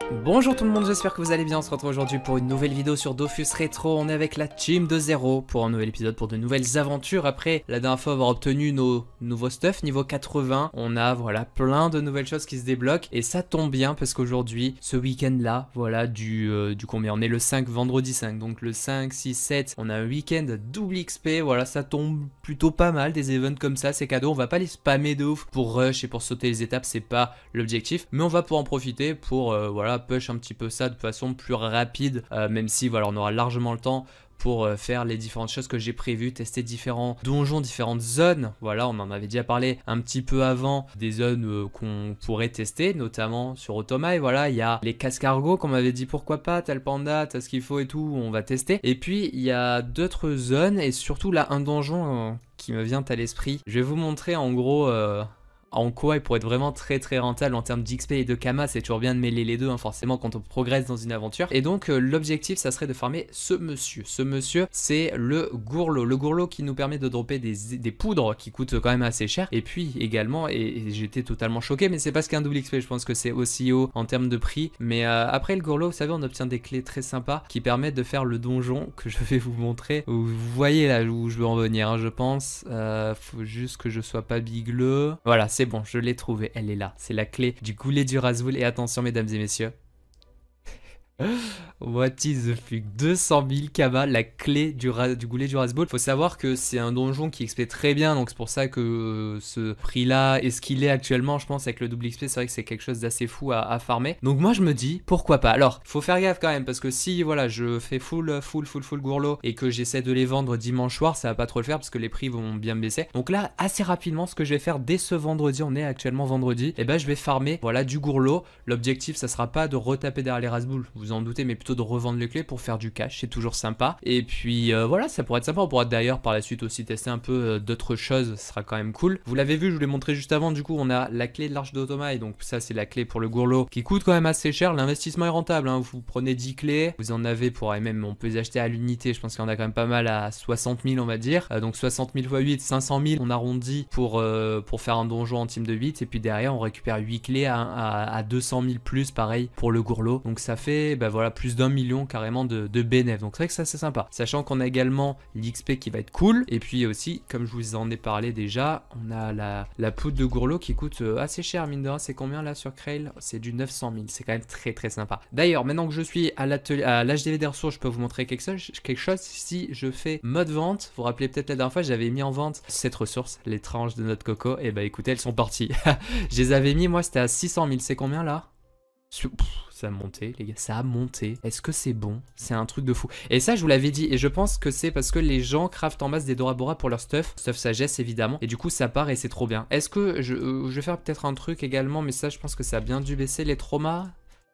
Bonjour tout le monde, j'espère que vous allez bien. On se retrouve aujourd'hui pour une nouvelle vidéo sur Dofus Retro. On est avec la team de Zero pour un nouvel épisode, pour de nouvelles aventures. Après la dernière fois avoir obtenu nos nouveaux stuff niveau 80, on a voilà plein de nouvelles choses qui se débloquent. Et ça tombe bien parce qu'aujourd'hui, ce week-end là, voilà du combien, on est le 5, vendredi 5. Donc le 5, 6, 7, on a un week-end double XP. Voilà, ça tombe plutôt pas mal, des events comme ça, c'est cadeau. On va pas les spammer de ouf pour rush et pour sauter les étapes, c'est pas l'objectif. Mais on va pouvoir en profiter pour voilà, push un petit peu ça de façon plus rapide, même si voilà, on aura largement le temps pour faire les différentes choses que j'ai prévues, tester différents donjons, différentes zones. Voilà, on en avait déjà parlé un petit peu avant, des zones qu'on pourrait tester, notamment sur Otomai. Voilà, il y a les cascargots qu'on m'avait dit pourquoi pas, t'as le panda, t'as ce qu'il faut et tout, on va tester. Et puis il y a d'autres zones et surtout là un donjon qui me vient à l'esprit. Je vais vous montrer en gros en quoi il pourrait être vraiment très rentable en termes d'XP et de Kama. C'est toujours bien de mêler les deux, hein, forcément quand on progresse dans une aventure. Et donc l'objectif ça serait de farmer ce monsieur. Ce monsieur c'est le gourlot. Le gourlot qui nous permet de dropper des poudres qui coûtent quand même assez cher. Et puis également, et j'étais totalement choqué, mais c'est parce qu'un double XP, je pense que c'est aussi haut en termes de prix. Mais après le gourlot, vous savez, on obtient des clés très sympas qui permettent de faire le donjon que je vais vous montrer. Vous voyez là où je veux en venir, hein, je pense. Faut juste que je sois pas bigleux. Voilà, c'est bon, je l'ai trouvée, elle est là. C'est la clé du goulet du Razboul. Et attention mesdames et messieurs, what is the fuck, 200 000 Kama, la clé du goulet du Razboul. Faut savoir que c'est un donjon qui XP très bien, donc c'est pour ça que ce prix là est ce qu'il est actuellement. Je pense avec le double XP, c'est vrai que c'est quelque chose d'assez fou à farmer. Donc moi je me dis pourquoi pas. Alors faut faire gaffe quand même, parce que si voilà je fais full gourlot et que j'essaie de les vendre dimanche soir, ça va pas trop le faire parce que les prix vont bien baisser. Donc là assez rapidement, ce que je vais faire dès ce vendredi, on est actuellement vendredi, et ben je vais farmer voilà du gourlot. L'objectif ça sera pas de retaper derrière les Razboul, vous en doutez, mais plutôt de revendre les clés pour faire du cash, c'est toujours sympa. Et puis voilà, ça pourrait être sympa. On pourra d'ailleurs par la suite aussi tester un peu d'autres choses, ce sera quand même cool. Vous l'avez vu, je vous l'ai montré juste avant, du coup on a la clé de l'arche d'Otomai, donc ça c'est la clé pour le gourlot qui coûte quand même assez cher. L'investissement est rentable, hein. Vous prenez 10 clés, vous en avez pour, et même on peut les acheter à l'unité, je pense qu'il y en a quand même pas mal à 60 000 on va dire. Donc 60 000 x 8, 500 000 on arrondit pour faire un donjon en team de 8, et puis derrière on récupère 8 clés à 200 000 plus, pareil pour le gourlot. Donc ça fait bah voilà, plus d'1 million carrément de bénéf. Donc c'est vrai que ça c'est sympa. Sachant qu'on a également l'XP qui va être cool. Et puis aussi, comme je vous en ai parlé déjà, on a la poudre de gourlot qui coûte assez cher, mine de rien. C'est combien là sur Krail? C'est du 900 000. C'est quand même très sympa. D'ailleurs, maintenant que je suis à l'HDV des ressources, je peux vous montrer quelque chose. Si je fais mode vente, vous vous rappelez peut-être la dernière fois, j'avais mis en vente cette ressource, les tranches de notre coco. Et bah écoutez, elles sont parties. Je les avais mis, moi c'était à 600 000. C'est combien là? Ça a monté les gars, ça a monté. Est-ce que c'est bon? C'est un truc de fou. Et ça je vous l'avais dit, et je pense que c'est parce que les gens craftent en masse des Dora Bora pour leur stuff sagesse évidemment, et du coup ça part et c'est trop bien. Est-ce que je vais faire peut-être un truc également, mais ça je pense que ça a bien dû baisser, les traumas.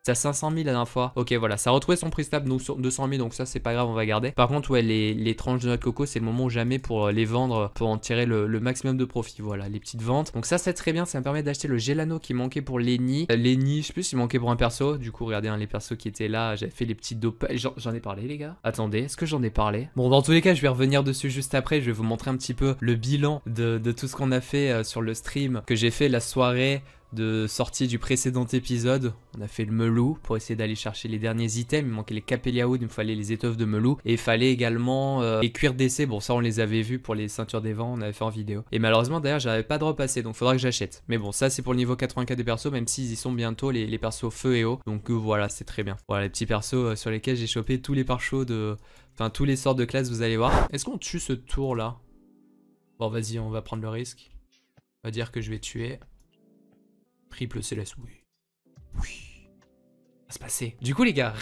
C'est à 500 000 la dernière fois. Ok, voilà, ça a retrouvé son prix stable, nous sur 200 000, donc ça c'est pas grave, on va garder. Par contre, ouais, les tranches de notre coco, c'est le moment ou jamais pour les vendre, pour en tirer le maximum de profit. Voilà, les petites ventes. Donc ça c'est très bien, ça me permet d'acheter le Gelano qui manquait pour Lenny. Lenny, je sais plus s'il manquait pour un perso. Du coup, regardez, hein, les persos qui étaient là, j'avais fait les petits dopages. J'en ai parlé, les gars. Attendez, est-ce que j'en ai parlé? Bon, dans tous les cas, je vais revenir dessus juste après. Je vais vous montrer un petit peu le bilan de tout ce qu'on a fait sur le stream que j'ai fait la soirée de sortie du précédent épisode. On a fait le melou pour essayer d'aller chercher les derniers items. Il manquait les capéliaoud, il me fallait les étoffes de melou, et il fallait également les cuirs d'essai. Bon, ça on les avait vus pour les ceintures des vents, on avait fait en vidéo. Et malheureusement d'ailleurs j'avais pas de repasser, donc faudra que j'achète. Mais bon, ça c'est pour le niveau 84 des persos, même s'ils y sont bientôt, les persos feu et eau. Donc voilà, c'est très bien. Voilà les petits persos sur lesquels j'ai chopé tous les parchos de... Enfin tous les sorts de classe, vous allez voir. Est-ce qu'on tue ce tour là? Bon vas-y, on va prendre le risque. On va dire que je vais tuer. Triple céleste, oui. Oui. Ça va se passer. Du coup, les gars,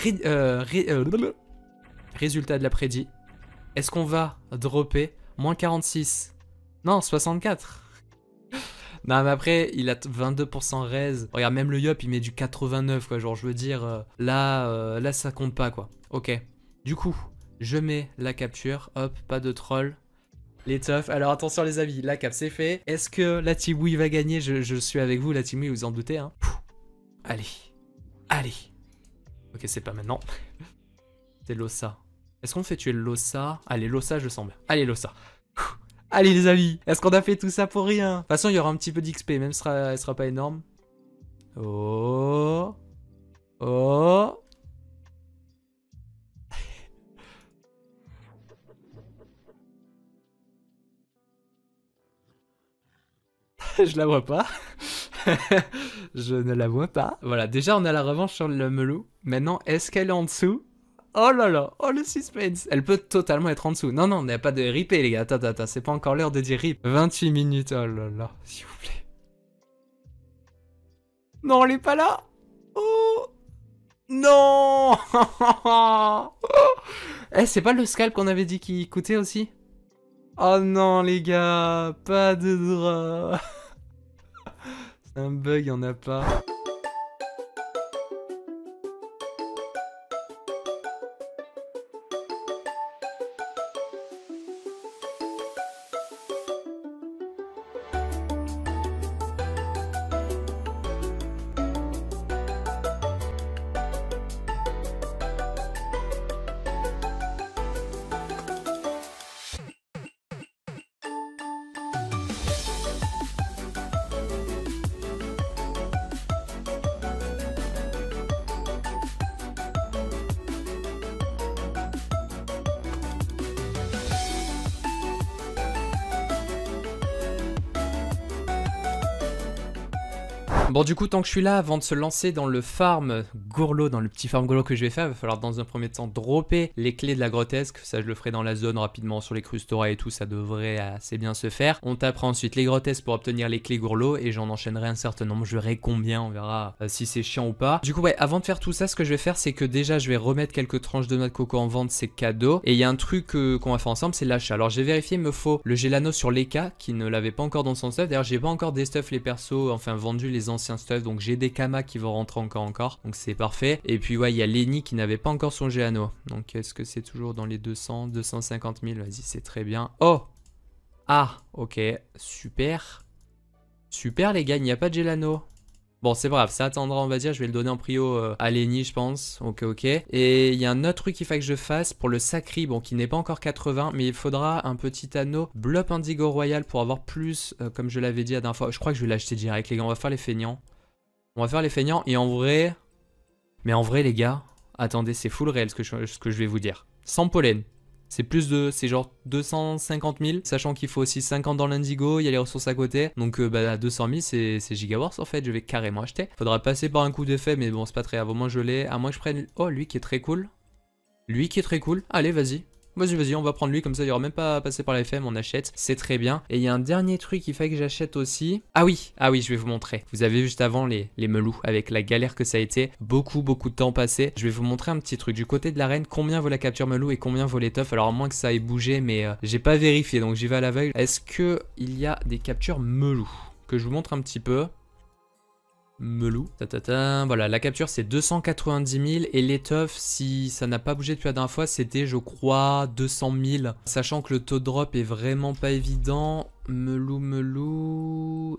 résultat de la prédit. Est-ce qu'on va dropper moins 46? Non, 64. Non, mais après, il a 22% raise. Regarde, même le Yop, il met du 89, quoi. Genre, je veux dire, là, ça compte pas, quoi. Ok. Du coup, je mets la capture. Hop, pas de troll. Les teufs. Alors attention les amis, la cap c'est fait. Est-ce que la Team Wii va gagner? Je suis avec vous, la Team Wii, vous en doutez, hein. Allez. Allez. Ok, c'est pas maintenant. C'est Lossa. Est-ce qu'on fait tuer Lossa? Allez, Lossa, je sens bien. Allez, Lossa. Allez les amis, est-ce qu'on a fait tout ça pour rien? De toute façon, il y aura un petit peu d'XP, même elle sera pas énorme. Oh. Oh. Je la vois pas. Je ne la vois pas. Voilà, déjà on a la revanche sur le melou. Maintenant, est-ce qu'elle est en dessous? Oh là là, oh le suspense. Elle peut totalement être en dessous. Non, non, on n'a pas de ripé les gars. Attends, attends, c'est pas encore l'heure de dire rip. 28 minutes, oh là là, s'il vous plaît. Non, elle est pas là. Oh non. Eh, c'est pas le scalp qu'on avait dit qui coûtait aussi? Oh non les gars, pas de drap. C'est un bug, y'en a pas. Bon du coup tant que je suis là, avant de se lancer dans le farm gourlot, dans le petit farm gourlot que je vais faire, il va falloir dans un premier temps dropper les clés de la grotesque. Ça je le ferai dans la zone rapidement sur les crustora et tout, ça devrait assez bien se faire. On tapera ensuite les grotesques pour obtenir les clés gourlot et j'en enchaînerai un certain nombre, je verrai combien, on verra si c'est chiant ou pas. Du coup ouais, avant de faire tout ça, ce que je vais faire c'est que déjà je vais remettre quelques tranches de noix de coco en vente, c'est cadeau. Et il y a un truc qu'on va faire ensemble, c'est l'achat. Alors j'ai vérifié, il me faut le Gelano sur l'Eka qui ne l'avait pas encore dans son stuff. D'ailleurs j'ai pas encore des stuffs les persos, enfin vendu les anciens stuffs, donc j'ai des kamas qui vont rentrer encore, donc c'est parfait. Et puis ouais, il y a Lenny qui n'avait pas encore son Gelano. Donc est-ce que c'est toujours dans les 200, 250 000? Vas-y, c'est très bien. Oh! Ah, ok, super. Super les gars, il n'y a pas de Gelano. Bon, c'est brave, ça attendra, on va dire. Je vais le donner en prio à Lenny, je pense. Ok, ok. Et il y a un autre truc qu'il faut que je fasse pour le Sacri, bon, qui n'est pas encore 80, mais il faudra un petit anneau Blop Indigo Royal pour avoir plus, comme je l'avais dit la dernière fois. Je crois que je vais l'acheter direct, les gars. On va faire les feignants. On va faire les feignants et en vrai... Mais en vrai, les gars, attendez, c'est full réel ce que je vais vous dire. Sans pollen. C'est plus de... C'est genre 250 000, sachant qu'il faut aussi 50 dans l'indigo, il y a les ressources à côté. Donc bah 200 000, c'est gigawars en fait, je vais carrément acheter. Faudra passer par un coup d'effet, mais bon, c'est pas très grave. Au moins je l'ai. À moins que je prenne... Oh, lui qui est très cool. Lui qui est très cool. Allez, vas-y. Vas-y, vas-y, on va prendre lui, comme ça il n'y aura même pas à passer par la FM, on achète, c'est très bien. Et il y a un dernier truc qu'il fallait que j'achète aussi. Ah oui, je vais vous montrer. Vous avez vu juste avant les melous, avec la galère que ça a été, beaucoup de temps passé. Je vais vous montrer un petit truc. Du côté de l'arène, combien vaut la capture melou et combien vaut l'étoffe? Alors à moins que ça ait bougé, mais j'ai pas vérifié, donc j'y vais à l'aveugle. Est-ce que il y a des captures melou? Que je vous montre un petit peu. Melou. Voilà, la capture c'est 290 000 et l'étoffe, si ça n'a pas bougé depuis la dernière fois, c'était je crois 200 000. Sachant que le taux de drop est vraiment pas évident. Melou,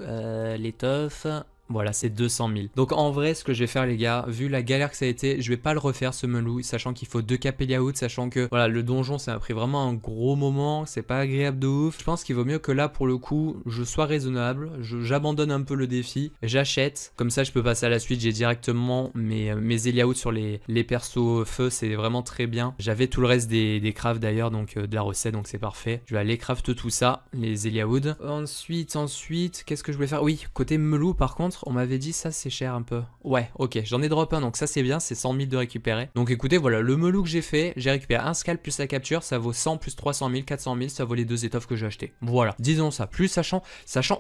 l'étoffe... Voilà, c'est 200 000. Donc en vrai, ce que je vais faire les gars, vu la galère que ça a été, je vais pas le refaire ce melou, sachant qu'il faut 2 capéliaout, sachant que voilà, le donjon ça a pris vraiment un gros moment, c'est pas agréable de ouf. Je pense qu'il vaut mieux que là pour le coup, je sois raisonnable, j'abandonne un peu le défi, j'achète, comme ça je peux passer à la suite, j'ai directement mes Eliaout sur les persos feu, c'est vraiment très bien. J'avais tout le reste des crafts d'ailleurs, donc de la recette, donc c'est parfait. Je vais aller craft tout ça, les Eliaout. Ensuite, qu'est-ce que je voulais faire? Oui, côté melou par contre, on m'avait dit ça c'est cher un peu. Ouais, ok, j'en ai drop un, donc ça c'est bien, c'est 100 000 de récupérer. Donc écoutez, voilà, le melou que j'ai fait, j'ai récupéré un scalp plus la capture, ça vaut 100 plus 300 000, 400 000, ça vaut les 2 étoffes que j'ai acheté. Voilà, disons ça. Plus sachant,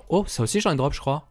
oh, ça aussi j'en ai drop je crois.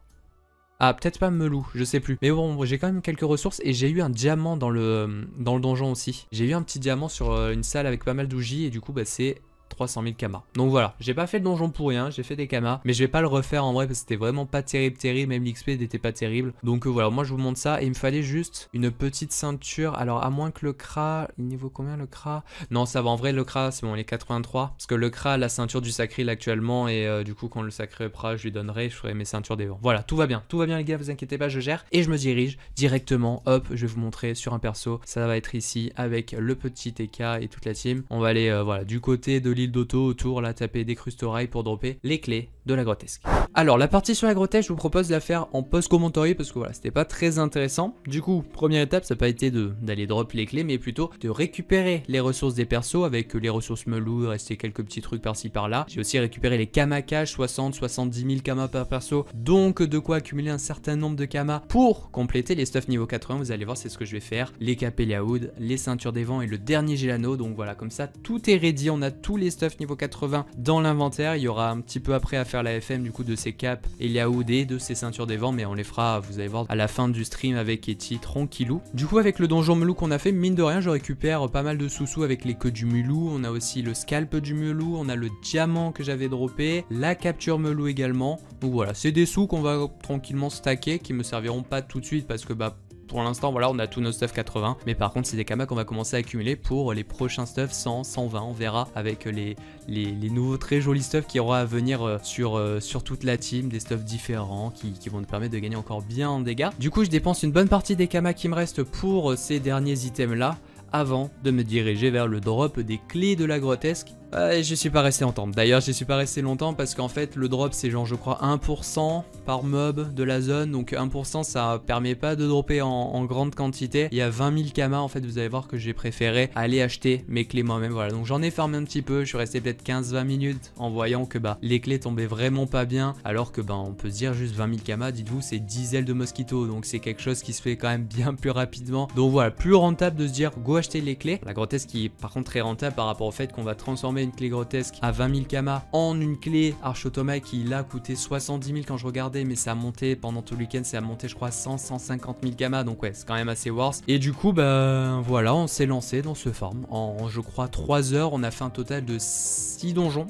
Ah, peut-être pas melou, je sais plus. Mais bon, j'ai quand même quelques ressources et j'ai eu un diamant dans le donjon aussi. J'ai eu un petit diamant sur une salle avec pas mal d'ougies et du coup, bah c'est 300 000 kamas. Donc voilà, j'ai pas fait le donjon pour rien, j'ai fait des kamas, mais je vais pas le refaire en vrai parce que c'était vraiment pas terrible, même l'XP n'était pas terrible. Donc voilà, moi je vous montre ça et il me fallait juste une petite ceinture. Alors à moins que le Kra, il niveau combien le Kra? Non, ça va, en vrai le Kra, c'est bon, il est 83 parce que le Kra a la ceinture du Sacril actuellement et du coup quand le Sacré Pra, je lui donnerai, je ferai mes ceintures des vents. Voilà, tout va bien les gars, vous inquiétez pas, je gère et je me dirige directement, hop, je vais vous montrer sur un perso, ça va être ici avec le petit Eka et toute la team. On va aller voilà, du côté de l'île d'Otto autour, là taper des crustorailles pour dropper les clés de la grotesque. Alors la partie sur la grotesque, je vous propose de la faire en post-commentary parce que voilà, c'était pas très intéressant. Du coup, première étape, ça n'a pas été d'aller drop les clés, mais plutôt de récupérer les ressources des persos avec les ressources melou, rester quelques petits trucs par-ci par-là. J'ai aussi récupéré les kamas cash, 60-70 000 kamas par perso, donc de quoi accumuler un certain nombre de kamas pour compléter les stuffs niveau 80. Vous allez voir, c'est ce que je vais faire. Les Capeliaoud, les ceintures des vents et le dernier Gelano. Donc voilà, comme ça, tout est ready. On a tous les stuffs niveau 80 dans l'inventaire. Il y aura un petit peu après à faire la FM du coup de ces caps Eliaoud et de ces ceintures des vents, mais on les fera, vous allez voir, à la fin du stream avec Eti tranquillou. Du coup, avec le donjon melou qu'on a fait, mine de rien, je récupère pas mal de sous-sous avec les queues du melou. On a aussi le scalp du melou, on a le diamant que j'avais droppé, la capture melou également. Donc voilà, c'est des sous qu'on va tranquillement stacker, qui me serviront pas tout de suite parce que bah pour l'instant, voilà, on a tous nos stuff 80. Mais par contre, c'est des kamas qu'on va commencer à accumuler pour les prochains stuff 100, 120. On verra avec les nouveaux très jolis stuff qui aura à venir sur toute la team. Des stuffs différents qui vont nous permettre de gagner encore bien en dégâts. Du coup, je dépense une bonne partie des kamas qui me restent pour ces derniers items là, avant de me diriger vers le drop des clés de la grotesque. Je suis pas resté longtemps. D'ailleurs, je suis pas resté longtemps parce qu'en fait, le drop, c'est genre, je crois, 1% par mob de la zone. Donc 1%, ça permet pas de dropper en grande quantité. Il y a 20 000 kamas, en fait, vous allez voir que j'ai préféré aller acheter mes clés moi-même. Voilà, donc j'en ai farmé un petit peu. Je suis resté peut-être 15-20 minutes en voyant que bah les clés tombaient vraiment pas bien. Alors que bah on peut se dire juste 20 000 kamas, dites-vous, c'est 10 ailes de mosquito. Donc c'est quelque chose qui se fait quand même bien plus rapidement. Donc voilà, plus rentable de se dire, go acheter les clés. La grotesque qui est par contre très rentable par rapport au fait qu'on va transformer une clé grotesque à 20 000 kamas en une clé archotoma qui là coûtait 70 000 quand je regardais, mais ça a monté pendant tout le week-end, ça a monté je crois 100-150 000 kamas, donc ouais c'est quand même assez worth. Et du coup bah voilà, on s'est lancé dans ce farm en je crois 3 heures. On a fait un total de 6 donjons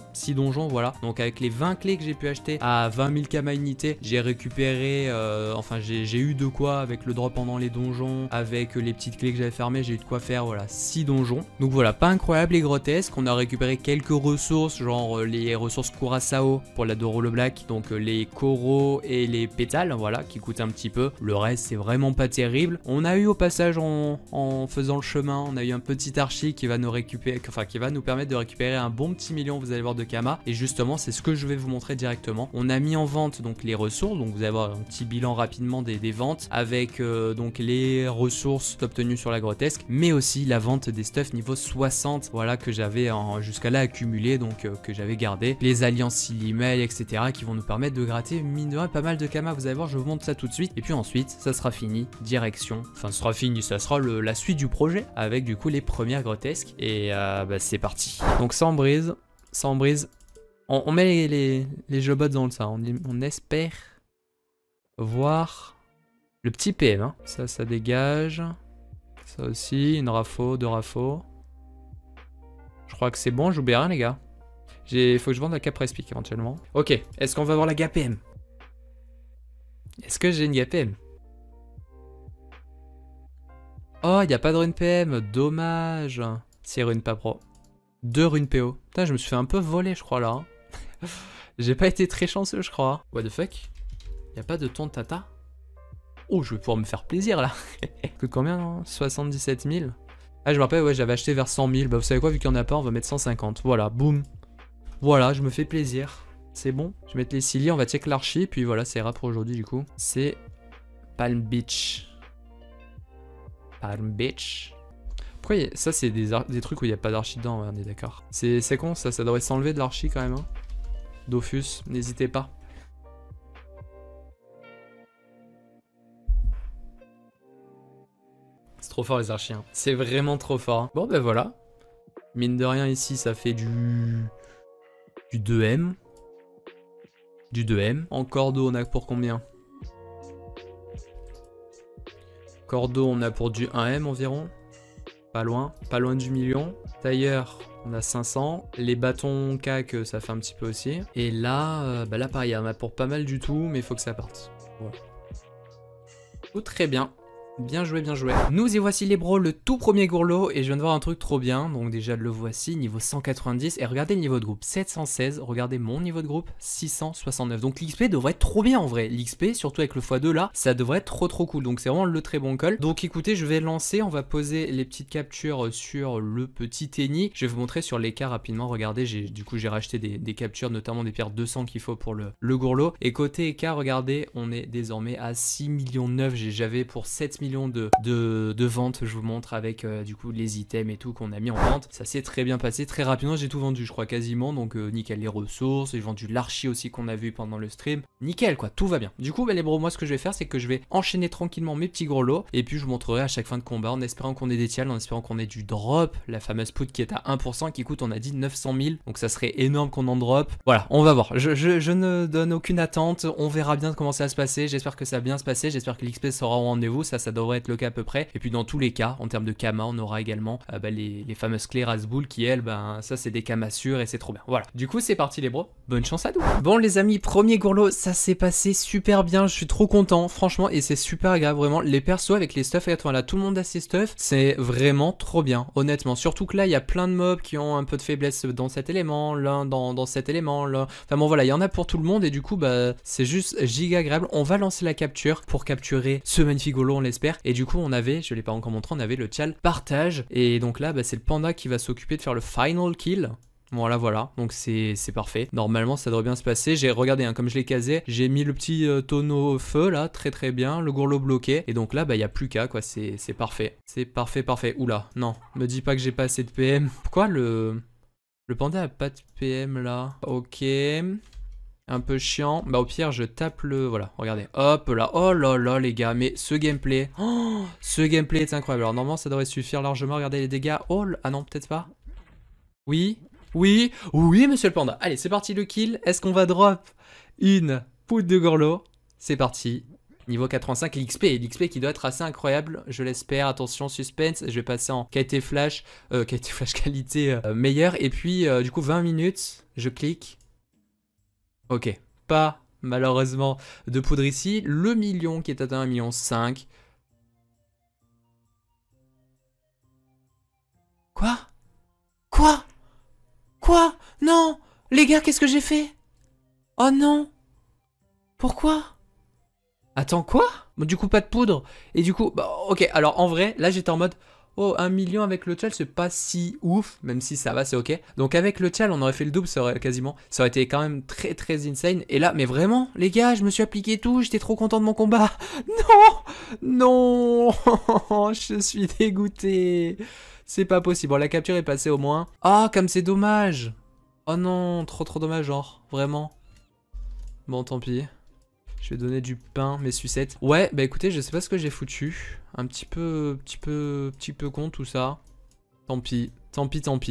voilà, donc avec les 20 clés que j'ai pu acheter à 20 000 kamas unité, j'ai récupéré enfin j'ai eu de quoi avec le drop pendant les donjons, avec les petites clés que j'avais fermées, j'ai eu de quoi faire voilà 6 donjons. Donc voilà, pas incroyable les grotesques. On a récupéré quelques ressources, genre les ressources Curaçao pour la Doro le Black, donc les coraux et les pétales, voilà, qui coûtent un petit peu. Le reste, c'est vraiment pas terrible. On a eu au passage, en faisant le chemin, on a eu un petit archi qui va nous récupérer, enfin qui va nous permettre de récupérer un bon petit million, vous allez voir, de kamas. Et justement, c'est ce que je vais vous montrer directement. On a mis en vente donc les ressources, donc vous allez voir un petit bilan rapidement des ventes avec donc les ressources obtenues sur la grotesque, mais aussi la vente des stuffs niveau 60, voilà, que j'avais jusqu'à là accumulé, donc que j'avais gardé, les alliances email, etc., qui vont nous permettre de gratter mine de rien pas mal de kamas. Vous allez voir, je vous montre ça tout de suite. Et puis ensuite, ça sera fini, direction, enfin ça sera fini, ça sera la suite du projet avec du coup les premières grotesques. Et bah, c'est parti. Donc sans brise, on met les jobots dans le ça, on espère voir le petit PM, hein. Ça dégage, ça aussi, une rafo, 2 rafos. Je crois que c'est bon, j'oublie rien les gars. Faut que je vende la cap respic éventuellement. Ok, est-ce qu'on va avoir la gap PM? Est-ce que j'ai une gap PM? Oh, il n'y a pas de rune PM, dommage. C'est rune pas pro. 2 runes PO. Putain, je me suis fait un peu voler je crois là. Hein. J'ai pas été très chanceux je crois. What the fuck? Il n'y a pas de ton tata? Oh, je vais pouvoir me faire plaisir là. Coûte combien non? 77 000. Ah, je me rappelle, ouais, j'avais acheté vers 100 000. Bah, vous savez quoi, vu qu'il n'y en a pas, on va mettre 150. Voilà, boum. Voilà, je me fais plaisir. C'est bon. Je vais mettre les ciliers, on va check l'archi. Puis voilà, c'est rap pour aujourd'hui, du coup. C'est Palm Beach. Palm Beach. Pourquoi ça, c'est des trucs où il n'y a pas d'archi dedans, ouais, on est d'accord. C'est con, ça devrait s'enlever de l'archi quand même. Hein. Dofus, n'hésitez pas. C'est trop fort les archis, hein. C'est vraiment trop fort. Hein. Bon ben voilà. Mine de rien ici ça fait du 2M. Du 2M. En cordeau on a pour combien? Cordeau on a pour du 1M environ. Pas loin du million. Tailleur on a 500. Les bâtons cac ça fait un petit peu aussi. Et là, bah là pareil, on a pour pas mal du tout, mais il faut que ça parte. Voilà. Oh, très bien. Bien joué, bien joué. Nous y voici les bros, le tout premier gourlot, et je viens de voir un truc trop bien. Donc déjà le voici, niveau 190, et regardez le niveau de groupe, 716, regardez mon niveau de groupe, 669. Donc l'XP devrait être trop bien en vrai. L'XP, surtout avec le x2 là, ça devrait être trop cool. Donc c'est vraiment le très bon call. Donc écoutez, je vais lancer, on va poser les petites captures sur le petit Tenny. Je vais vous montrer sur l'écart rapidement, regardez, du coup j'ai racheté des captures, notamment des pierres 200 qu'il faut pour le gourlot. Et côté écart, regardez, on est désormais à 6,9 millions. J'avais pour 7 millions de ventes, je vous montre avec du coup les items et tout qu'on a mis en vente. Ça s'est très bien passé, très rapidement, j'ai tout vendu je crois quasiment, donc nickel les ressources, j'ai vendu l'archi aussi qu'on a vu pendant le stream, nickel quoi, tout va bien. Du coup les bros, moi ce que je vais faire c'est que je vais enchaîner tranquillement mes petits gros lots et puis je vous montrerai à chaque fin de combat en espérant qu'on ait des tials, en espérant qu'on ait du drop, la fameuse poudre qui est à 1% qui coûte on a dit 900 000, donc ça serait énorme qu'on en drop. Voilà, on va voir, je ne donne aucune attente, on verra bien comment ça va se passer, j'espère que ça va bien se passer, j'espère que l'XP sera au rendez-vous, ça devrait être le cas à peu près. Et puis dans tous les cas, en termes de Kama, on aura également les fameuses clés Razboul qui elles, ça c'est des Kama sûrs et c'est trop bien. Voilà, du coup c'est parti les bros, bonne chance à nous. Bon les amis, premier gourlot, ça s'est passé super bien, je suis trop content franchement et c'est super agréable vraiment. Les persos avec les stuffs, et voilà, tout le monde a ses stuffs, c'est vraiment trop bien honnêtement. Surtout que là il y a plein de mobs qui ont un peu de faiblesse dans cet élément, l'un dans cet élément, là. Enfin bon voilà, il y en a pour tout le monde et du coup c'est juste giga agréable. On va lancer la capture pour capturer ce magnifique gourlot on l'espère. Et du coup on avait, je l'ai pas encore montré, on avait le tchal partage et donc là c'est le panda qui va s'occuper de faire le final kill. Voilà, donc c'est parfait. Normalement ça devrait bien se passer. J'ai regardé comme je l'ai casé, j'ai mis le petit tonneau feu là, très bien, le gourlot bloqué. Et donc là il y a plus qu'à quoi, c'est parfait. C'est parfait. Oula, non, me dis pas que j'ai pas assez de PM. Pourquoi le panda a pas de PM là? Ok. Un peu chiant, au pire je tape le, voilà, regardez, hop là, oh là là les gars, mais ce gameplay est incroyable. Alors normalement ça devrait suffire largement, regardez les dégâts, ah non peut-être pas, oui, monsieur le panda, allez c'est parti le kill, est-ce qu'on va drop une poudre de gourlot? C'est parti, niveau 85, l'XP qui doit être assez incroyable, je l'espère, attention suspense, je vais passer en qualité flash, qualité meilleure, et puis du coup 20 minutes, je clique. Ok, pas malheureusement de poudre ici. Le million qui est atteint 1,5 million. Quoi? Non! Les gars, qu'est-ce que j'ai fait? Oh non! Pourquoi? Attends, quoi? Bon, du coup, pas de poudre. Et du coup, ok, alors en vrai, là j'étais en mode... Oh, 1 million avec le tchal, c'est pas si ouf, même si ça va, c'est ok. Donc avec le tchal, on aurait fait le double, ça aurait été quand même très insane. Et là, mais vraiment, les gars, je me suis appliqué tout, j'étais trop content de mon combat. Non, je suis dégoûté. C'est pas possible. Bon, la capture est passée au moins. Ah, comme c'est dommage. Oh non, trop dommage, genre, vraiment. Bon, tant pis. Je vais donner du pain, mes sucettes. Ouais, écoutez, je sais pas ce que j'ai foutu. Un petit peu con tout ça. Tant pis.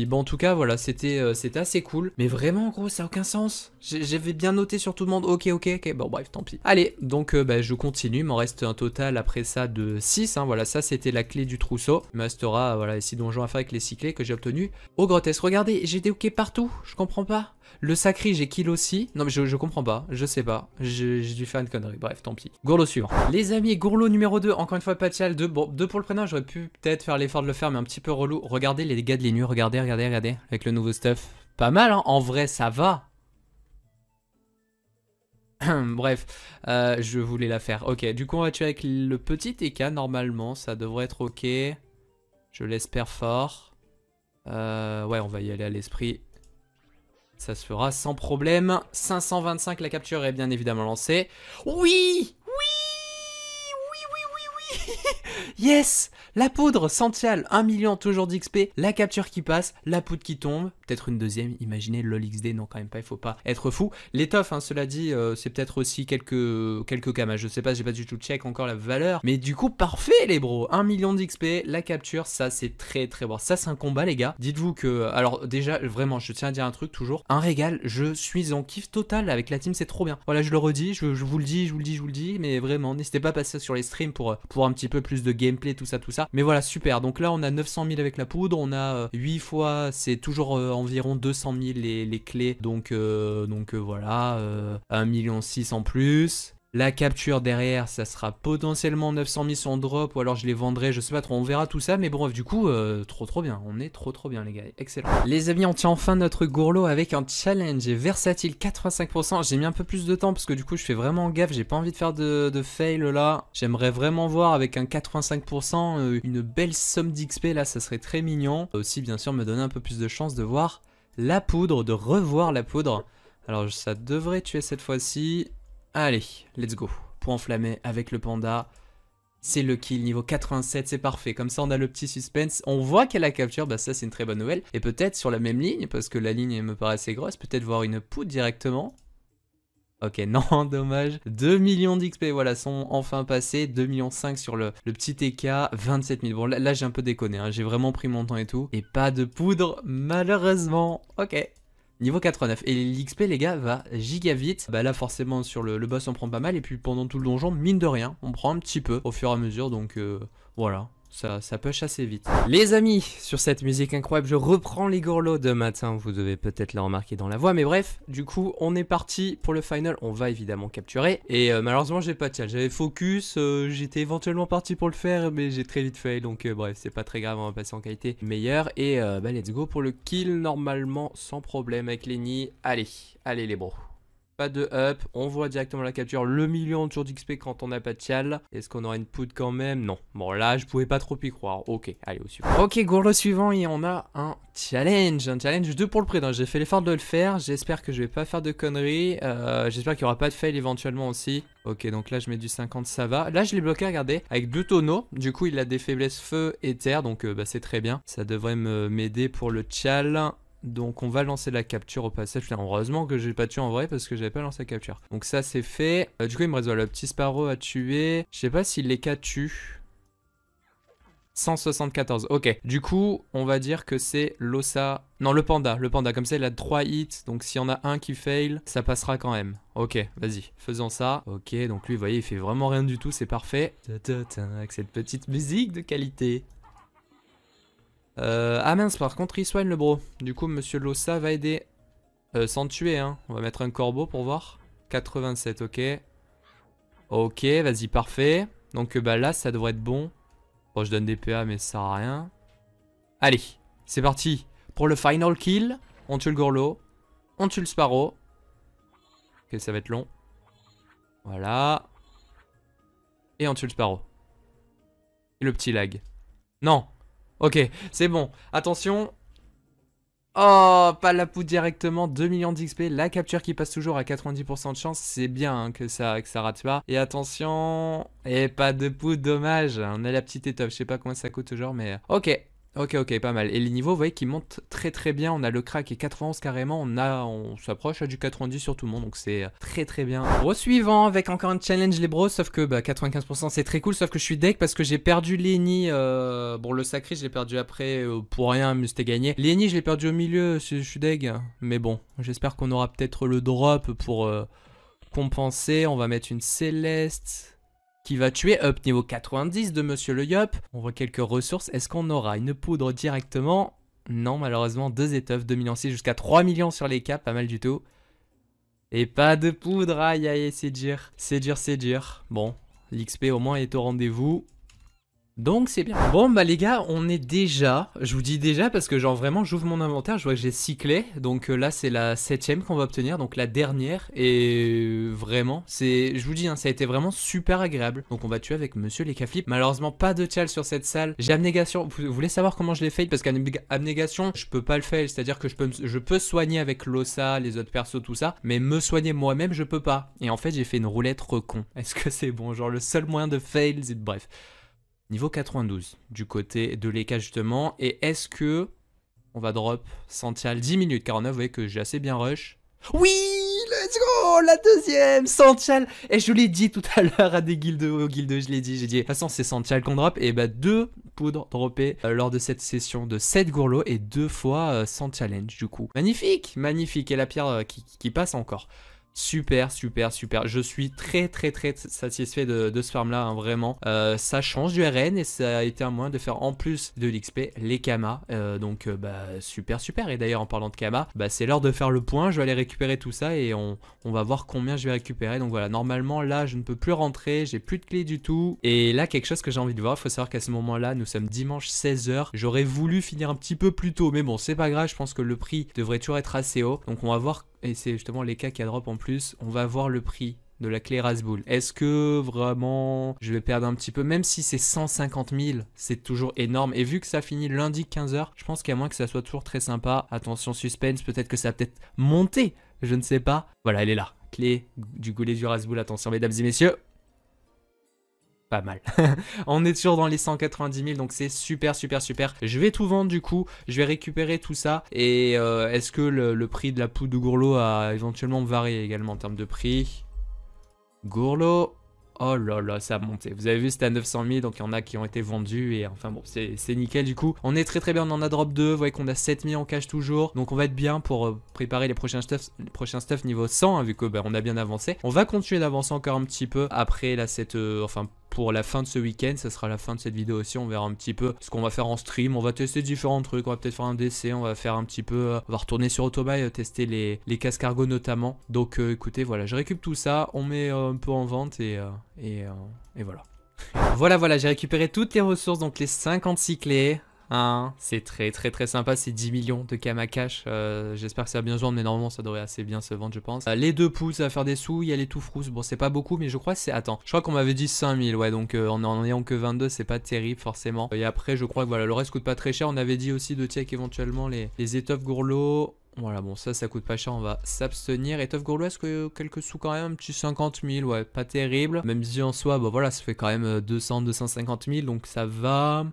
Bon, en tout cas, voilà, c'était assez cool. Mais vraiment, gros, ça a aucun sens. J'avais bien noté sur tout le monde. Ok. Bon, bref, tant pis. Allez, donc, je continue. Il m'en reste un total après ça de 6. Hein, voilà, ça, c'était la clé du trousseau. Il me restera, voilà, les 6 donjons à faire avec les 6 clés que j'ai obtenues au grotesque. Regardez, j'ai des ok partout. Je comprends pas. Le sacré, j'ai kill aussi. Non, mais je comprends pas. Je sais pas. J'ai dû faire une connerie. Bref, tant pis. Gourlot suivant. Les amis, gourlot numéro 2. Encore une fois, pas de chal. 2. Bon, 2 pour le prénom. J'aurais pu peut-être faire l'effort de le faire, mais un petit peu relou. Regardez les dégâts de l'ennemi. Regardez. Avec le nouveau stuff. Pas mal, hein. En vrai, ça va. Bref, je voulais la faire. Ok, du coup, on va tuer avec le petit TK. Normalement, ça devrait être ok. Je l'espère fort. Ouais, on va y aller à l'esprit. Ça se fera sans problème. 525, la capture est bien évidemment lancée. Oui. Yes. La poudre, Santial, 1 million toujours d'XP. La capture qui passe, la poudre qui tombe. Peut-être une deuxième, imaginez LOL XD. Non, quand même pas, il faut pas être fou. L'étoffe, hein, cela dit, c'est peut-être aussi quelques kamas. Je sais pas, j'ai pas du tout check encore la valeur. Mais du coup, parfait les bros. 1 million d'XP, la capture, ça c'est très bon. Ça c'est un combat les gars. Dites-vous que, alors déjà, vraiment, je tiens à dire un truc toujours. Un régal, je suis en kiff total avec la team, c'est trop bien. Voilà, je le redis, je vous le dis. Mais vraiment, n'hésitez pas à passer sur les streams pour un petit peu plus de gameplay, tout ça. Mais voilà, super. Donc là, on a 900 000 avec la poudre. On a 8 fois, c'est toujours environ 200 000 les clés. Donc voilà, 1,6 million en plus. La capture derrière, ça sera potentiellement 900 000 sur drop, ou alors je les vendrai, je sais pas trop, on verra tout ça, mais bref, du coup, trop bien, on est trop bien les gars, excellent. Les amis, on tient enfin notre gourlot avec un challenge versatile 85%, j'ai mis un peu plus de temps parce que du coup je fais vraiment gaffe, j'ai pas envie de faire de fail là, j'aimerais vraiment voir avec un 85% une belle somme d'XP là, ça serait très mignon. Aussi bien sûr me donner un peu plus de chance de voir la poudre, de revoir la poudre. Alors ça devrait tuer cette fois-ci. Allez, let's go. Point enflammé avec le panda. C'est le kill niveau 87, c'est parfait. Comme ça, on a le petit suspense. On voit qu'elle a capture, bah ça c'est une très bonne nouvelle. Et peut-être sur la même ligne, parce que la ligne me paraît assez grosse, peut-être voir une poudre directement. Ok, non, dommage. 2 millions d'XP, voilà, sont enfin passés. 2,5 millions sur le petit TK. 27 000. Bon, là j'ai un peu déconné, hein. J'ai vraiment pris mon temps et tout. Et pas de poudre, malheureusement. Ok. Niveau 89. Et l'XP, les gars, va giga vite. Bah là, forcément, sur le boss, on prend pas mal. Et puis pendant tout le donjon, mine de rien, on prend un petit peu au fur et à mesure. Donc voilà. Ça push assez vite. Les amis, sur cette musique incroyable, je reprends les gourlots de matin. Vous devez peut-être le remarquer dans la voix. Mais bref, du coup, on est parti pour le final. On va évidemment capturer. Et malheureusement, j'ai pas de challenge. J'avais focus. J'étais éventuellement parti pour le faire. Mais j'ai très vite fait. Donc bref, c'est pas très grave. On va passer en qualité meilleure. Et bah, let's go pour le kill. Normalement, sans problème avec Lenny. Allez les bros. Pas de up, on voit directement la capture, le million de jours d'XP quand on n'a pas de chal. Est-ce qu'on aura une poudre quand même? Non. Bon là, je pouvais pas trop y croire. Ok, allez au suivant. Ok, gourlot suivant et on a un challenge 2 pour le prix. J'ai fait l'effort de le faire, j'espère que je vais pas faire de conneries. J'espère qu'il y aura pas de fail éventuellement aussi. Ok, donc là je mets du 50, ça va. Là je l'ai bloqué, regardez, avec 2 tonneaux. Du coup il a des faiblesses feu et terre, donc bah, c'est très bien. Ça devrait m'aider pour le chal. Donc on va lancer la capture au passage. Putain, heureusement que j'ai pas tué en vrai parce que j'avais pas lancé la capture. Donc ça c'est fait. Du coup il me reste le petit Sparrow à tuer. Je sais pas s'il les 4 tue. 174, ok. Du coup on va dire que c'est l'ossa. Non, le panda, comme ça il a 3 hits. Donc s'il y en a un qui fail, ça passera quand même. Ok, vas-y, faisons ça. Ok, donc lui vous voyez il fait vraiment rien du tout, c'est parfait. Avec cette petite musique de qualité. Ah mince, par contre il soigne le bro. Du coup monsieur Lossa va aider sans tuer hein. On va mettre un corbeau pour voir. 87, ok. Ok, vas-y, parfait. Donc bah là ça devrait être bon. Bon, je donne des PA mais ça sert à rien. Allez, c'est parti pour le final kill. On tue le gourlot. On tue le Sparrow. Ok, ça va être long. Voilà. Et on tue le Sparrow. Et le petit lag. Non. Ok, c'est bon. Attention. Oh, pas la poudre directement. 2 millions d'XP. La capture qui passe toujours à 90% de chance. C'est bien hein, que ça rate pas. Et attention. Et pas de poudre, dommage. On a la petite étoffe. Je sais pas combien ça coûte toujours, mais... Ok. Ok, pas mal. Et les niveaux, vous voyez qu'ils montent très bien. On a le crack et 91 carrément. On s'approche à du 90 sur tout le monde. Donc c'est très bien. Au suivant avec encore un challenge les bros. Sauf que bah, 95% c'est très cool. Sauf que je suis deck parce que j'ai perdu Lenny. Bon, le sacré, je l'ai perdu après pour rien, mais c'était gagné. Lenny, je l'ai perdu au milieu. Je suis deg. Mais bon, j'espère qu'on aura peut-être le drop pour compenser. On va mettre une Céleste qui va tuer up niveau 90 de Monsieur le Yop. On voit quelques ressources. Est-ce qu'on aura une poudre directement? Non, malheureusement, 2 étoffes, 2,6 millions jusqu'à 3 millions sur les caps, pas mal du tout. Et pas de poudre, aïe, c'est dur. C'est dur. Bon, l'XP au moins est au rendez-vous. Donc c'est bien. Bon bah les gars, on est déjà, je vous dis déjà parce que genre vraiment j'ouvre mon inventaire, je vois que j'ai 6 clés. Donc là c'est la 7ème qu'on va obtenir, donc la dernière. Et vraiment, je vous dis, hein, ça a été vraiment super agréable. Donc on va tuer avec Monsieur les Caflips. Malheureusement pas de chal sur cette salle. J'ai abnégation, vous voulez savoir comment je l'ai fail? Parce qu'abnégation, je peux pas le fail, c'est à dire que je peux soigner avec l'ossa, les autres persos, tout ça. Mais me soigner moi-même, je peux pas. Et en fait j'ai fait une roulette recon. Est-ce que c'est bon? Genre le seul moyen de fail, c'est bref. Niveau 92, du côté de l'EK justement. Et est-ce que on va drop Santial 10 minutes 49, vous voyez que j'ai assez bien rush. Oui, let's go, la deuxième, Santial. Et je vous l'ai dit tout à l'heure à des guildes, aux guildes, je l'ai dit. De toute façon, c'est Santial qu'on drop. Et bah 2 poudres droppées lors de cette session de 7 gourlots et 2 fois sans challenge du coup. Magnifique. Et la pierre qui passe encore. Super, super, super. Je suis très, très, très satisfait de ce farm là, hein, vraiment. Ça change du RN et ça a été un moyen de faire en plus de l'XP les Kamas. Donc, bah, super, super. Et d'ailleurs, en parlant de Kamas, bah, c'est l'heure de faire le point. Je vais aller récupérer tout ça et on va voir combien je vais récupérer. Donc voilà, normalement, là, je ne peux plus rentrer. J'ai plus de clés du tout. Et là, quelque chose que j'ai envie de voir, il faut savoir qu'à ce moment-là, nous sommes dimanche 16h. J'aurais voulu finir un petit peu plus tôt, mais bon, c'est pas grave. Je pense que le prix devrait toujours être assez haut. Donc, on va voir. Et c'est justement les cas qui a drop en plus. On va voir le prix de la clé Razboul. Est-ce que vraiment je vais perdre un petit peu? Même si c'est 150 000, c'est toujours énorme. Et vu que ça finit lundi 15h, je pense qu'à moins que ça soit toujours très sympa. Attention suspense, peut-être que ça va peut-être monter. Je ne sais pas. Voilà, elle est là. Clé du goulet du Razboul. Attention mesdames et messieurs. Pas mal. On est toujours dans les 190 000, donc c'est super, super, super. Je vais tout vendre du coup, je vais récupérer tout ça. Et est-ce que le prix de la poudre de Gourlot a éventuellement varié également en termes de prix? Gourlot, oh là là, ça a monté. Vous avez vu, c'était à 900 000, donc il y en a qui ont été vendus. Et enfin bon, c'est nickel du coup. On est très très bien, on en a drop 2. Vous voyez qu'on a 7 000 en cash toujours. Donc on va être bien pour préparer les prochains stuff niveau 100, hein, vu que bah, on a bien avancé. On va continuer d'avancer encore un petit peu après là, enfin pour la fin de ce week-end, ça sera la fin de cette vidéo aussi, on verra un petit peu ce qu'on va faire en stream, on va tester différents trucs, on va peut-être faire un DC, on va faire un petit peu, on va retourner sur Autobuy, tester les cascargots notamment. Donc écoutez, voilà, je récupère tout ça, on met un peu en vente et voilà. Voilà, j'ai récupéré toutes les ressources, donc les 56 clés. Hein, c'est très très très sympa, c'est 10 millions de Kama Cash. J'espère que ça va bien se vendre, mais normalement ça devrait assez bien se vendre, je pense. Les 2 pouces, ça va faire des sous. Il y a les tout frous, bon, c'est pas beaucoup, mais je crois que c'est. Attends, je crois qu'on m'avait dit 5000, ouais, donc en ayant que 22, c'est pas terrible forcément. Et après, je crois que voilà, le reste coûte pas très cher. On avait dit aussi de check éventuellement les étoffes Gourlot. Voilà, bon, ça coûte pas cher, on va s'abstenir. Étoffe Gourlot, est-ce que quelques sous quand même? Un petit 50 000, ouais, pas terrible. Même si en soi, bah voilà, ça fait quand même 250 000, donc ça va.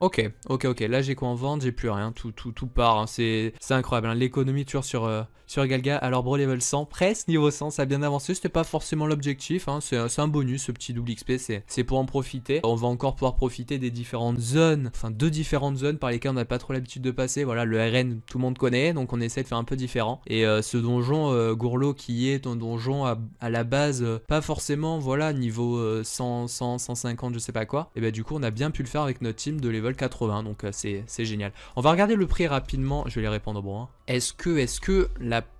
Ok, là j'ai quoi en vente, j'ai plus rien, tout part, hein. C'est incroyable, hein. L'économie toujours sur Galga. Alors bro level 100, presque niveau 100, ça a bien avancé, c'était pas forcément l'objectif, hein. C'est un bonus ce petit double XP, c'est pour en profiter. On va encore pouvoir profiter des différentes zones, enfin de différentes zones par lesquelles on n'a pas trop l'habitude de passer. Voilà, le RN tout le monde connaît, donc on essaie de faire un peu différent. Et ce donjon Gourlot qui est un donjon à la base, pas forcément, voilà, niveau 100, 150, je sais pas quoi. Et bah du coup on a bien pu le faire avec notre team de level 80, donc c'est génial. On va regarder le prix rapidement, je vais les répondre bon. Hein. Est-ce que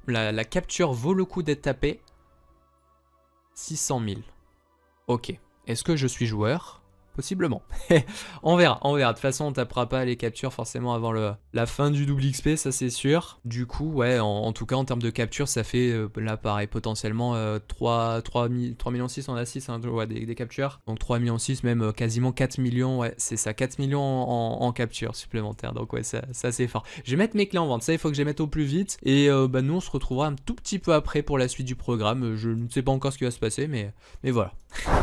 la capture vaut le coup d'être tapée? 600 000. Ok. Est-ce que je suis joueur? Possiblement. On verra. De toute façon, on tapera pas les captures forcément avant la fin du double XP, ça c'est sûr. Du coup, ouais, en tout cas, en termes de capture, ça fait, là, pareil, potentiellement 3 millions 6, on a 6, hein, ouais, des captures. Donc 3 millions 6, même quasiment 4 millions, ouais, c'est ça, 4 millions en capture supplémentaire. Donc ouais, ça c'est fort. Je vais mettre mes clés en vente, ça, il faut que je les mette au plus vite. Et bah, nous, on se retrouvera un tout petit peu après pour la suite du programme. Je ne sais pas encore ce qui va se passer, mais voilà.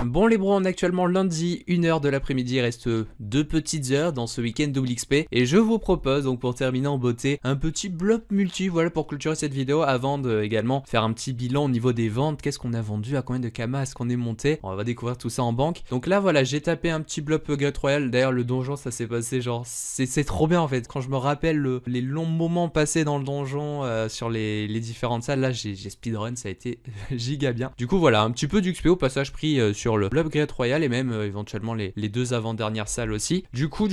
Bon les bros, on est actuellement lundi, 1h de l'après-midi, il reste 2 petites heures dans ce week-end double XP. Et je vous propose donc pour terminer en beauté, un petit bloc multi, voilà pour clôturer cette vidéo, avant de également faire un petit bilan au niveau des ventes. Qu'est-ce qu'on a vendu, à combien de Kamas est-ce qu'on est monté? On va découvrir tout ça en banque. Donc là voilà, j'ai tapé un petit bloc Great Royal, d'ailleurs le donjon ça s'est passé genre, c'est trop bien en fait. Quand je me rappelle les longs moments passés dans le donjon sur les différentes salles, là j'ai speedrun, ça a été giga bien. Du coup voilà, un petit peu d'XP au passage pris sur le bloc Great Royal et même éventuellement les 2 avant-dernières salles aussi. Du coup,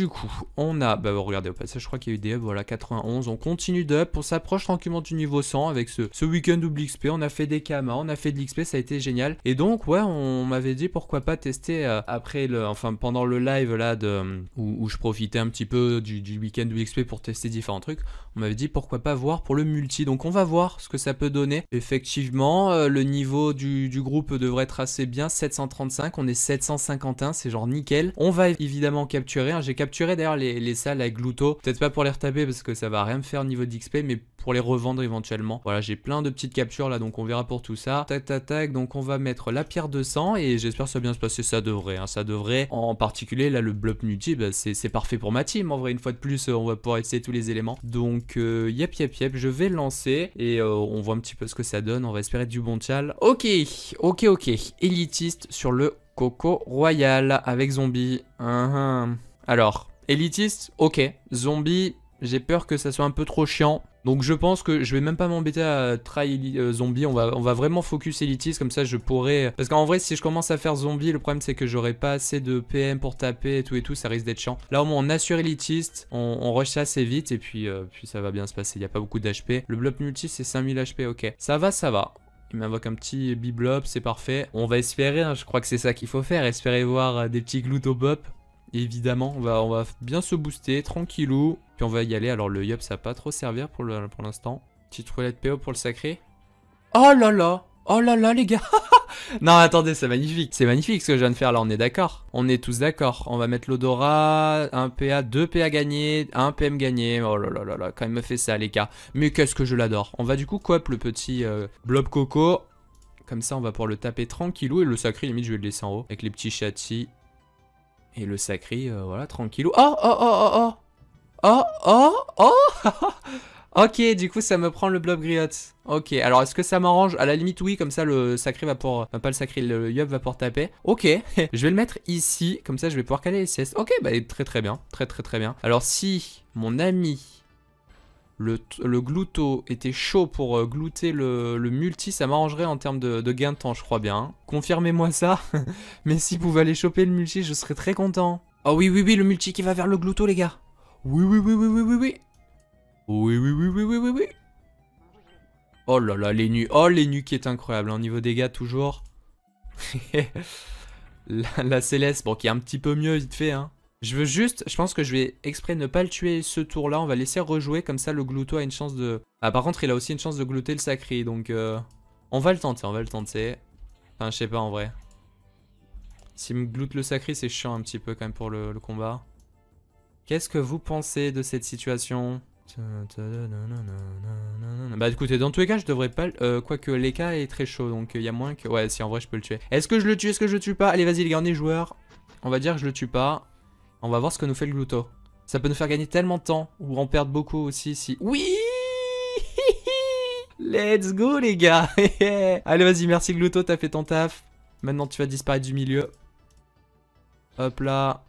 on a, bah regardez au passage, je crois qu'il y a eu des hubs, voilà, 91. On continue d'up, on s'approche tranquillement du niveau 100 avec ce week-end double XP. On a fait des Kamas, on a fait de l'XP, ça a été génial. Et donc, ouais, on m'avait dit pourquoi pas tester après pendant le live là où je profitais un petit peu du week-end double XP pour tester différents trucs. On m'avait dit pourquoi pas voir pour le multi. Donc, on va voir ce que ça peut donner. Effectivement, le niveau du groupe devrait être assez bien, 735, on est 751, c'est genre nickel. On va évidemment capturer, hein. J'ai capturé d'ailleurs les salles avec Gluto, peut-être pas pour les retaper parce que ça va rien me faire au niveau d'XP, mais pour les revendre éventuellement. Voilà, j'ai plein de petites captures là, donc on verra pour tout ça. Tac, donc on va mettre la pierre 200 et j'espère que ça va bien se passer, ça devrait, hein, ça devrait. En particulier là, le bloc multi, bah, c'est parfait pour ma team, en vrai, une fois de plus, on va pouvoir essayer tous les éléments. Donc yep, je vais le lancer et on voit un petit peu ce que ça donne, on va espérer du bon tchal. Ok, élitiste sur le Coco Royal avec zombie. Alors, élitiste, ok. Zombie, j'ai peur que ça soit un peu trop chiant. Donc je pense que je vais même pas m'embêter à try zombie, on va vraiment focus élitiste, comme ça je pourrais... Parce qu'en vrai si je commence à faire zombie, le problème c'est que j'aurai pas assez de PM pour taper et tout, ça risque d'être chiant. Là au moins on assure élitiste, on rush ça assez vite et puis ça va bien se passer, il n'y a pas beaucoup d'HP. Le blob multi c'est 5000 HP, ok. Ça va, ça va. Il m'invoque un petit biblob, c'est parfait. On va espérer, hein, je crois que c'est ça qu'il faut faire, espérer voir des petits gloutobop. Évidemment, on va bien se booster, tranquillou. Puis on va y aller. Alors le yup, ça va pas trop servir pour l'instant. Petite roulette PO pour le sacré. Oh là là! Oh là là, les gars! Non, attendez, c'est magnifique. C'est magnifique ce que je viens de faire là, on est d'accord. On est tous d'accord. On va mettre l'odorat, 1 PA, 2 PA gagnés, 1 PM gagné. Oh là là là là, quand il me fait ça, les gars. Mais qu'est-ce que je l'adore. On va du coup coop le petit blob coco. Comme ça, on va pouvoir le taper tranquillou. Et le sacré, limite, je vais le laisser en haut. Avec les petits châtis. Et le sacré, voilà, tranquillou. Oh, oh, oh, oh, oh. Oh, oh, oh. Ok, du coup, ça me prend le blob griotte. Ok, alors est-ce que ça m'arrange? À la limite, oui, comme ça, le sacré va pour... Enfin, pas le sacré, le yup va pour taper. Ok, je vais le mettre ici. Comme ça, je vais pouvoir caler les CS. Ok, bah, très très bien. Très très très bien. Alors, si mon ami... Le glouto était chaud pour glouter le multi, ça m'arrangerait en termes de gain de temps, je crois bien. Confirmez-moi ça. Mais s'il pouvait aller choper le multi, je serais très content. Oh oui, oui, oui, le multi qui va vers le glouto, les gars. Oui, oui, oui, oui, oui, oui, oui. Oui, oui, oui, oui, oui, oui, oui. Oh là là, les nus. Oh, les nus qui est incroyable. Au niveau dégâts, toujours. la Céleste, bon, qui est un petit peu mieux, vite fait, hein. Je veux juste, je pense que je vais exprès ne pas le tuer ce tour-là. On va laisser rejouer, comme ça le glouto a une chance de... Ah, par contre, il a aussi une chance de glouter le sacré, donc... On va le tenter, on va le tenter. Enfin, je sais pas, en vrai. S'il me gloute le sacré, c'est chiant un petit peu, quand même, pour le combat. Qu'est-ce que vous pensez de cette situation? Bah écoutez, dans tous les cas, je devrais pas... quoique l'Eka est très chaud, donc il y a moins que... Ouais, si, en vrai, je peux le tuer. Est-ce que je le tue? Est-ce que je le tue pas? Allez, vas-y, les gars, on est joueurs. On va dire que je le tue pas. On va voir ce que nous fait le glouto. Ça peut nous faire gagner tellement de temps, ou en perdre beaucoup aussi si... Oui. Let's go, les gars. Allez, vas-y, merci glouto, t'as fait ton taf. Maintenant, tu vas disparaître du milieu. Hop là,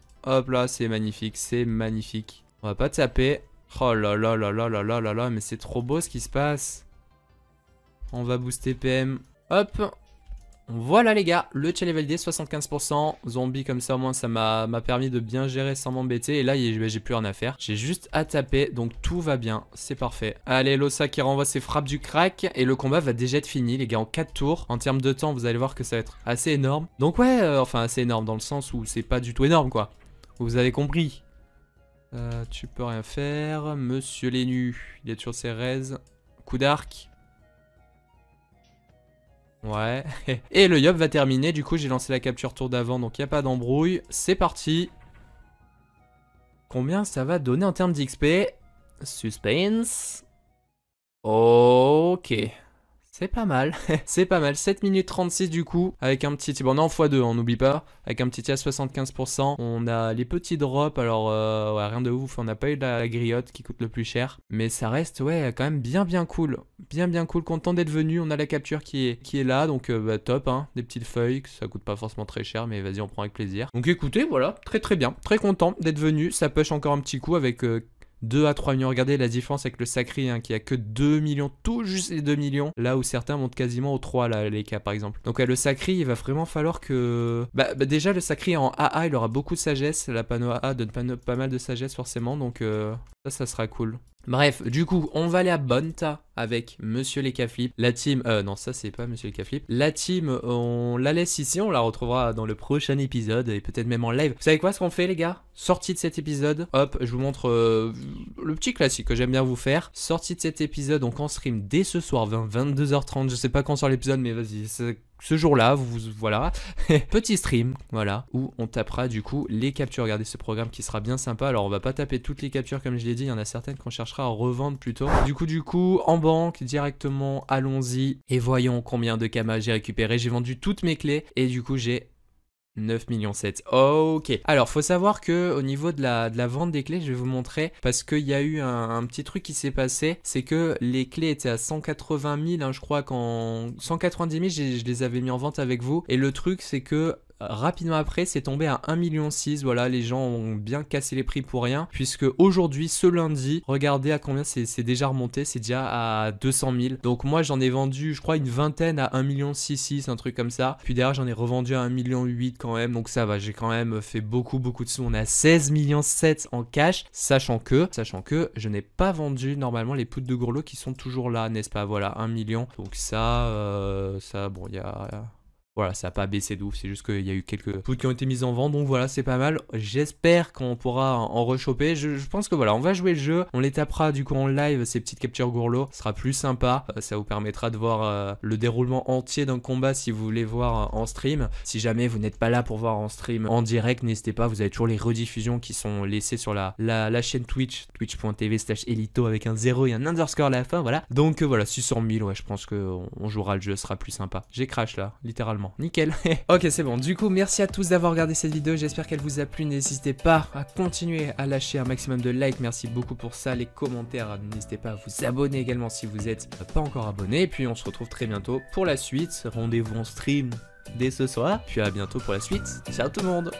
c'est magnifique, c'est magnifique. On va pas taper. Oh là là là là là là là là, mais c'est trop beau ce qui se passe. On va booster PM. Hop. Voilà les gars, le level D 75%, zombie comme ça au moins ça m'a permis de bien gérer sans m'embêter. Et là j'ai plus rien à faire, j'ai juste à taper, donc tout va bien, c'est parfait. Allez, Losa qui renvoie ses frappes du crack et le combat va déjà être fini les gars en 4 tours. En termes de temps vous allez voir que ça va être assez énorme. Donc ouais, enfin assez énorme dans le sens où c'est pas du tout énorme quoi. Vous avez compris. Tu peux rien faire, monsieur les nus, il est toujours ses raises. Coup d'arc. Ouais. Et le yup va terminer. Du coup, j'ai lancé la capture tour d'avant. Donc, il n'y a pas d'embrouille. C'est parti. Combien ça va donner en termes d'XP? Suspense. Ok. C'est pas mal. C'est pas mal. 7 minutes 36 du coup. Avec un petit... Bon, on est en x2, on n'oublie pas. Avec un petit tir à 75%. On a les petits drops. Alors, ouais, rien de ouf. On n'a pas eu de la griotte qui coûte le plus cher. Mais ça reste, ouais, quand même bien cool. Bien cool. Content d'être venu. On a la capture qui est là. Donc, bah, top, hein. Des petites feuilles. Ça coûte pas forcément très cher. Mais vas-y, on prend avec plaisir. Donc, écoutez, voilà. Très bien. Très content d'être venu. Ça push encore un petit coup avec... 2 à 3 millions, regardez la différence avec le sacré hein, qui a que 2 millions, tout juste les 2 millions. Là où certains montent quasiment aux 3 là, les cas par exemple. Donc le sacré, il va vraiment falloir que... Bah, déjà le sacré en AA, il aura beaucoup de sagesse. La panneau AA donne pas mal de sagesse forcément, donc ça sera cool. Bref, du coup, on va aller à Bonta avec Monsieur les Caflip. La team, non, ça c'est pas Monsieur les Caflip. La team, on la laisse ici, on la retrouvera dans le prochain épisode et peut-être même en live. Vous savez quoi ce qu'on fait, les gars? Sortie de cet épisode, hop, je vous montre le petit classique que j'aime bien vous faire. Sortie de cet épisode, donc en stream dès ce soir, 22h30. Je sais pas quand sort l'épisode, mais vas-y, ce jour-là, voilà, petit stream, voilà, où on tapera du coup les captures. Regardez ce programme qui sera bien sympa. Alors on va pas taper toutes les captures comme je l'ai dit, il y en a certaines qu'on cherchera à revendre plutôt. Du coup, en banque directement, allons-y et voyons combien de kamas j'ai récupéré. J'ai vendu toutes mes clés et du coup j'ai 9 millions 7. Ok. Alors, faut savoir que au niveau de la vente des clés, je vais vous montrer parce qu'il y a eu un petit truc qui s'est passé. C'est que les clés étaient à 180 000, hein, je crois qu'en 190 000, je les avais mis en vente avec vous. Et le truc, c'est que rapidement après, c'est tombé à 1,6 million. Voilà, les gens ont bien cassé les prix pour rien, puisque aujourd'hui, ce lundi, regardez à combien c'est déjà remonté, c'est déjà à 200 000. Donc moi, j'en ai vendu, je crois, une vingtaine à 1,6 million, un truc comme ça. Puis derrière, j'en ai revendu à 1,8 million quand même, donc ça va, j'ai quand même fait beaucoup de sous. On est à 16,7 millions en cash, sachant que je n'ai pas vendu normalement les poudres de Gourlot qui sont toujours là, n'est-ce pas? Voilà, 1 million. Donc ça, bon, il y a... Voilà, ça n'a pas baissé de ouf, c'est juste qu'il y a eu quelques poudres qui ont été mises en vente, donc voilà, c'est pas mal. J'espère qu'on pourra en rechoper. Je pense que voilà, on va jouer le jeu, on les tapera du coup en live, ces petites captures Gourlot, ce sera plus sympa. Ça vous permettra de voir le déroulement entier d'un combat si vous voulez voir en stream. Si jamais vous n'êtes pas là pour voir en stream en direct, n'hésitez pas, vous avez toujours les rediffusions qui sont laissées sur la chaîne Twitch, twitch.tv/elito avec un 0 et un underscore à la fin, voilà. Donc voilà, 600 000, ouais, je pense qu'on jouera le jeu, ce sera plus sympa. J'ai crash là, littéralement. Nickel. Ok, c'est bon. Du coup, merci à tous d'avoir regardé cette vidéo. J'espère qu'elle vous a plu. N'hésitez pas à continuer à lâcher un maximum de likes. Merci beaucoup pour ça. Les commentaires, n'hésitez pas à vous abonner également si vous n'êtes pas encore abonné. Et puis, on se retrouve très bientôt pour la suite. Rendez-vous en stream dès ce soir. Puis à bientôt pour la suite. Ciao tout le monde.